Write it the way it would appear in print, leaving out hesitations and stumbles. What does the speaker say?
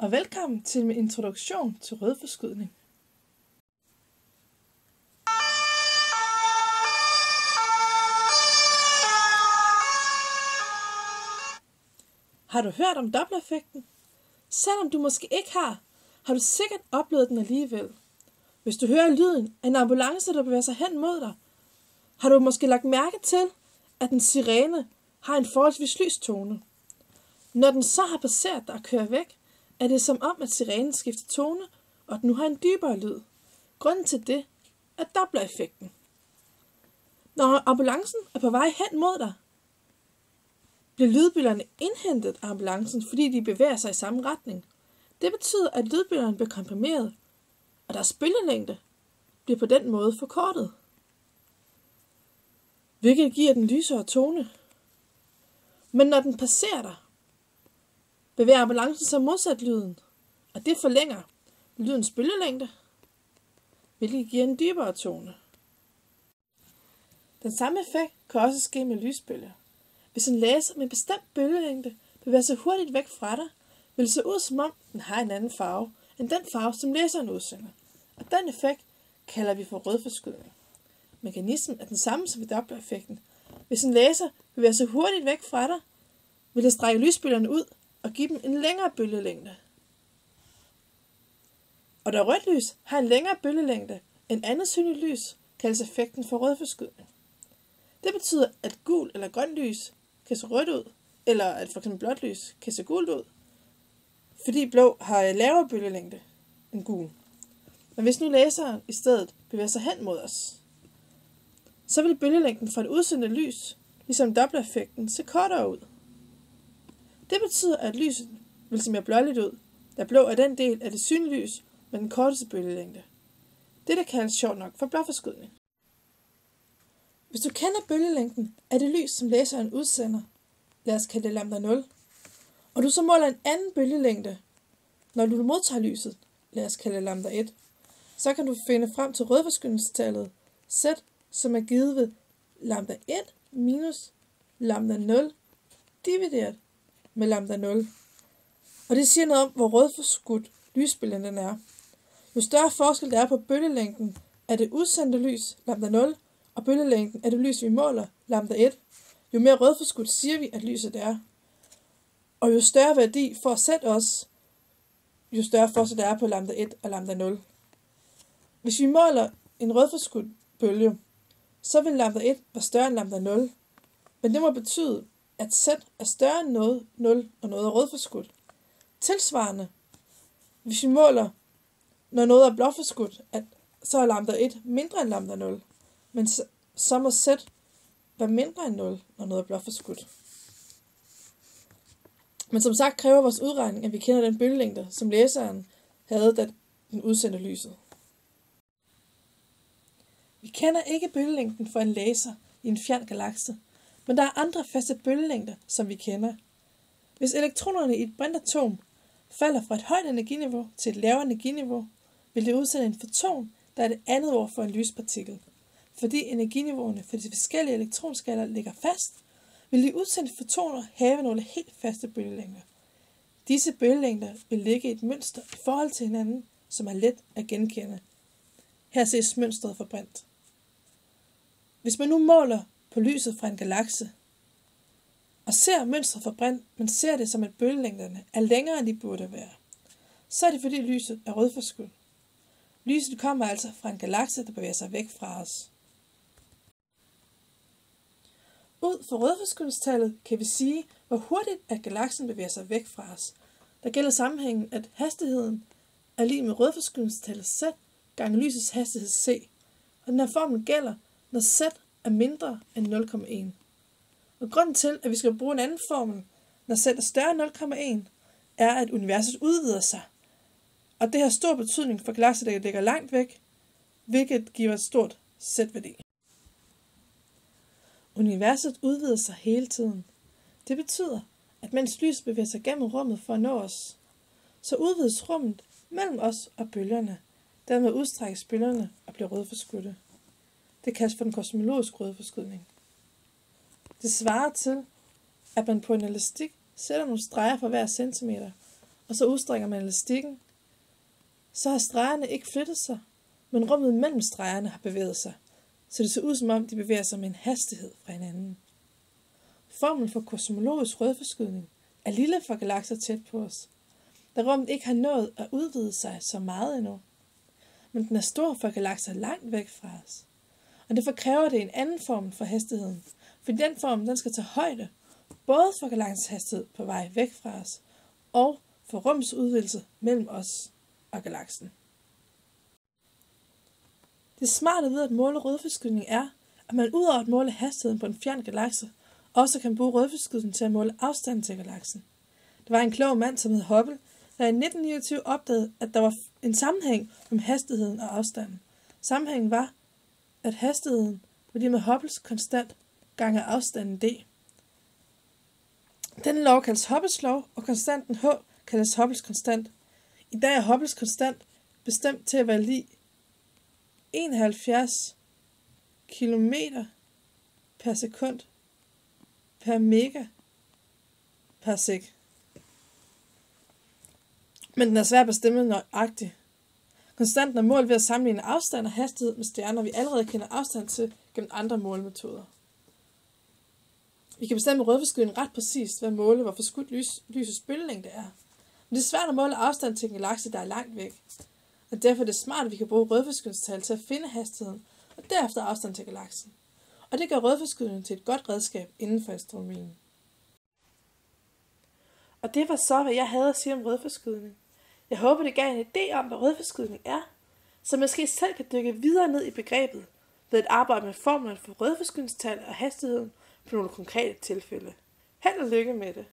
og velkommen til min introduktion til rødforskydning. Har du hørt om Doppler-effekten? Selvom du måske ikke har du sikkert oplevet den alligevel. Hvis du hører lyden af en ambulance, der bevæger sig hen mod dig, har du måske lagt mærke til, at en sirene har en forholdsvis lys tone. Når den så har passeret dig og kører væk, er det som om, at sirenen skifter tone, og den nu har en dybere lyd. Grunden til det er Doppler-effekten. Når ambulancen er på vej hen mod dig, bliver lydbølgerne indhentet af ambulancen, fordi de bevæger sig i samme retning. Det betyder, at lydbølgerne bliver komprimeret, og deres bølgelængde bliver på den måde forkortet, hvilket giver den lysere tone. Men når den passerer dig, bevæger ambulancen sig modsat lyden, og det forlænger lydens bølgelængde, hvilket giver en dybere tone. Den samme effekt kan også ske med lysbølger. Hvis en laser med en bestemt bølgelængde bevæger sig hurtigt væk fra dig, vil det se ud som om den har en anden farve end den farve, som laseren udsender. Og den effekt kalder vi for rødforskydning. Mekanismen er den samme som i Doppler-effekten. Hvis en laser bevæger sig hurtigt væk fra dig, vil det strække lysbølgerne ud og give dem en længere bølgelængde. Og da rødt lys har en længere bølgelængde end andet synligt lys, kaldes effekten for rødforskydning. Det betyder, at gul eller grønt lys kan se rødt ud, eller at f.eks. blåt lys kan se gult ud, fordi blå har lavere bølgelængde end gul. Men hvis nu laseren i stedet bevæger sig hen mod os, så vil bølgelængden fra det udsendte lys, ligesom Doppler-effekten, se kortere ud. Det betyder, at lyset vil se mere blåligt ud, da blå er den del af det synlige lys med den korteste bølgelængde. Det kaldes sjovt nok for blåforskydning. Hvis du kender bølgelængden af det lys, som laseren udsender, lad os kalde det lambda 0, og du så måler en anden bølgelængde, når du modtager lyset, lad os kalde det lambda 1, så kan du finde frem til rødforskydningstallet Z, som er givet ved lambda 1 minus lambda 0 divideret med lambda 0. Og det siger noget om, hvor rødforskudt lysbølgen den er. Jo større forskel der er på bølgelængden af det udsendte lys, lambda 0, og bølgelængden af det lys, vi måler, lambda 1, jo mere rødforskudt siger vi, at lyset er. Og jo større værdi får Z også, jo større forskel der er på lambda 1 og lambda 0. Hvis vi måler en rødforskudt bølge, så vil lambda 1 være større end lambda 0. Men det må betyde, at Z er større end noget 0 og noget er rødforskudt. Tilsvarende, hvis vi måler, når noget er blåforskudt, så er lambda 1 mindre end lambda 0. Men så må Z være mindre end 0, når noget er blåforskudt. Men som sagt kræver vores udregning, at vi kender den bølgelængde, som laseren havde, da den udsendte lyset. Vi kender ikke bølgelængden for en laser i en fjern galakse, men der er andre faste bølgelængder, som vi kender. Hvis elektronerne i et brintatom falder fra et højt energiniveau til et lavere energiniveau, vil det udsende en foton, der er det andet ord for en lyspartikel. Fordi energiniveauerne for de forskellige elektronskaller ligger fast, vil de udsendte fotoner have nogle helt faste bølgelængder. Disse bølgelængder vil ligge i et mønster i forhold til hinanden, som er let at genkende. Her ses mønstret for brint. Hvis man nu måler på lyset fra en galakse, og ser mønstret for brint, men ser det som, at bølgelængderne er længere, end de burde være, så er det fordi lyset er rødforskudt. Lyset kommer altså fra en galakse, der bevæger sig væk fra os. Ud fra rødforskydningstallet kan vi sige, hvor hurtigt at galaksen bevæger sig væk fra os. Der gælder sammenhængen, at hastigheden er lig med rødforskydningstallet Z gange lysets hastighed c, og den her formel gælder, når Z er mindre end 0,1. Og grunden til, at vi skal bruge en anden formel, når Z er større end 0,1, er, at universet udvider sig. Og det har stor betydning for galakser, der ligger langt væk, hvilket giver et stort Z-værdi. Universet udvider sig hele tiden. Det betyder, at mens lyset bevæger sig gennem rummet for at nå os, så udvides rummet mellem os og bølgerne. Dermed udstrækkes bølgerne og bliver rødforskudte. Det kaldes for den kosmologiske rødforskydning. Det svarer til, at man på en elastik sætter nogle streger for hver centimeter, og så udstrækker man elastikken, så har stregerne ikke flyttet sig, men rummet mellem stregerne har bevæget sig, så det ser ud som om de bevæger sig med en hastighed fra hinanden. Formlen for kosmologisk rødforskydning er lille for galakser tæt på os, da rummet ikke har nået at udvide sig så meget endnu. Men den er stor for galakser langt væk fra os. Og derfor kræver det en anden form for hastigheden, for den form den skal tage højde, både for galaksens hastighed på vej væk fra os, og for rummets udvidelse mellem os og galaksen. Det smarte ved at måle rødforskydning er, at man udover at måle hastigheden på en fjern galakse, også kan bruge rødforskydning til at måle afstanden til galaksen. Der var en klog mand, som hed Hubble, der i 1929 opdagede, at der var en sammenhæng mellem hastigheden og afstanden. Sammenhængen var, at hastigheden var lige med Hubbles konstant gange afstanden d. Denne lov kaldes Hubbles lov, og konstanten h kaldes Hubbles konstant. I dag er Hubbles konstant bestemt til at være lig 71 km per sekund per mega per sek. Men den er svær at bestemme nøjagtigt. Konstanten er målt ved at sammenligne afstand og hastighed med stjerner, vi allerede kender afstand til gennem andre målemetoder. Vi kan bestemme rødforskydning ret præcist ved at måle, hvor forskudt lysets bølgelængde er. Men det er svært at måle afstand til en galakse, der er langt væk. Og derfor er det smart, at vi kan bruge rødforskydningstal til at finde hastigheden, og derefter afstand til galaksen. Og det gør rødforskydning til et godt redskab inden for astronomien. Og det var så, hvad jeg havde at sige om rødforskydning. Jeg håber, det gav en idé om, hvad rødforskydning er, så måske selv kan dykke videre ned i begrebet ved at arbejde med formlen for rødforskydningstal og hastigheden på nogle konkrete tilfælde. Held og lykke med det!